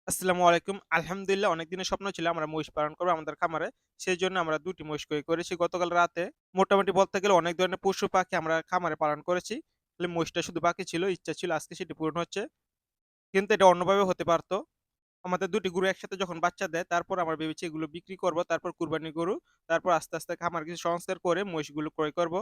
আসসালামু আলাইকুম। আলহামদুলিল্লাহ অনেক দিনের স্বপ্ন ছিল আমরা মহিষ পালন করব আমাদের খামারে। সেজন্য আমরা ২ টি মহিষ ক্রয় করেছি। গতকাল রাতে মোটামুটি বলতে গেলে অনেক ধরনের পশু পাখি আমরা খামারে পালন করেছি। খালি মহিষটা শুধু বাকি ছিল। ইচ্ছা ছিল আজকে সেটি পূরণ হচ্ছে। কিন্তু এটা অন্যভাবে হতে পারত। আমাদের ২ টি গরু একসাথে যখন বাচ্চা দেয় তারপর আমরা ভেবেছি এগুলো বিক্রি করব। তারপর কুরবানি গরু। তারপর আস্তে, আস্তে খামার কিছু সংস্কার করে মহিষগুলো ক্রয় করব।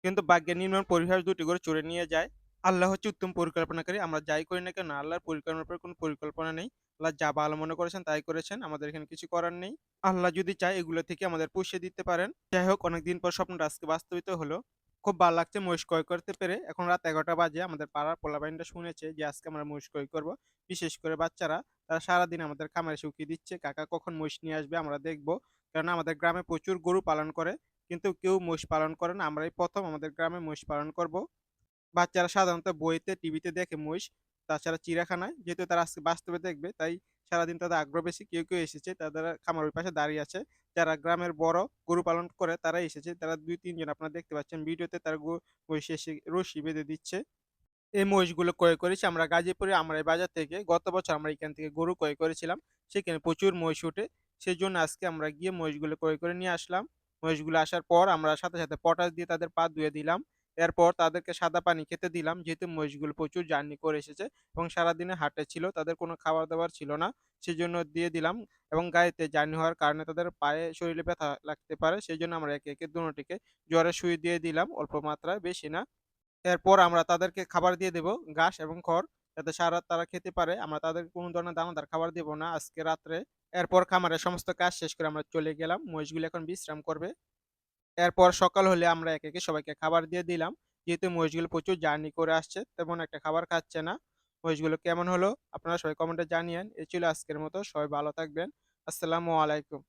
কিন্তু ভাগ্যের নির্মম পরিহাস ২ টি গরু চুরে নিয়ে যায়। আল্লাহ হচ্ছে উত্তম পরিকল্পনাকারী। আমরা যাই করি না কেন আল্লাহর পরিকল্পনার উপর কোনো পরিকল্পনা নেই। আল্লাহ যা ভালো মনে করেছেন তাই করেছেন। আমাদের এখানে কিছু করার নেই। আল্লাহ যদি চায় এগুলো থেকে আমাদের পুষিয়ে দিতে পারেন। যাই হোক অনেকদিন পর স্বপ্নটা আজকে বাস্তবিত হলো। খুব ভাল লাগছে মহিষ ক্রয় করতে পেরে। এখন রাত ১১টা বাজে। আমাদের পাড়ার পোলাপাইনরা শুনেছে যে আজকে আমরা মহিষ ক্রয় করব। বিশেষ করে বাচ্চারা তারা সারাদিন আমাদের খামারে এসে উকি দিচ্ছে, "কাকা কখন মহিষ নিয়ে আসবে? আমরা দেখব।" কেননা আমাদের গ্রামে প্রচুর গরু পালন করে। কিন্তু কেউ মহিষ পালন করে না। আমরাই ১ম আমাদের গ্রামে মহিষ পালন করব। বাচ্চারা সাধারণত বইতে, টিভিতে দেখে মহিষ। তাছাড়া চিড়িয়াখানায় যেহেতু তারা আজকে বাস্তবে দেখবে, তাই সারাদিন তাদের আগ্রহ বেশি। কেউ, কেউ এসেছে তাদের খামার ওই পাশে দাঁড়িয়ে আছে। যারা গ্রামের বড় গরু পালন করে তারাই এসেছে। তারা ২-৩ জন আপনারা দেখতে পাচ্ছেন ভিডিওতে তারা মহিষ এসে রশি বেঁধে দিচ্ছে। এই মহিষগুলো ক্রয় করেছি আমরা গাজীপুরে আমরাই বাজার থেকে। গত বছর আমরা এখান থেকে গরু ক্রয় করেছিলাম। সেখানে প্রচুর মহিষ ওঠে। সেজন্য আজকে আমরা গিয়ে মহিষগুলো ক্রয় করে নিয়ে আসলাম। মহিষগুলো আসার পর আমরা সাথে, সাথে পটাশ দিয়ে তাদের পা ধুয়ে দিলাম। এরপর তাদেরকে সাদা পানি খেতে দিলাম। যেহেতু মহিষগুলো প্রচুর জার্নি করে এসেছে এবং সারাদিনে হাটে ছিল। তাদের কোনো খাবার-দাবার ছিল না। সেজন্য দিয়ে দিলাম এবং গাড়িতে জার্নি হওয়ার কারণে তাদের পায়ে শরীরে ব্যথা লাগতে পারে। সেজন্য আমরা একে, একে দোনোটিকে জ্বরের সুই দিয়ে দিলাম অল্প মাত্রায়, বেশি না। এরপর আমরা তাদেরকে খাবার দিয়ে দেব ঘাস এবং খড় যাতে সারারাত তারা খেতে পারে। আমরা তাদেরকে কোনো ধরনের দানাদার খাবার দেব না আজকে রাত্রে। এরপর খামারের সমস্ত কাজ শেষ করে আমরা চলে গেলাম। মহিষগুলো এখন বিশ্রাম করবে। এরপর সকাল হলে আমরা একে, একে সবাইকে খাবার দিয়ে দিলাম। যেহেতু মহিষগুলো প্রচুর জার্নি করে আসছে, তেমন একটা খাবার খাচ্ছে না। মহিষগুলো কেমন হলো আপনারা সবাই কমেন্টে জানিয়েন। এই ছিল আজকের মতো। সবাই ভালো থাকবেন। আসসালামু আলাইকুম।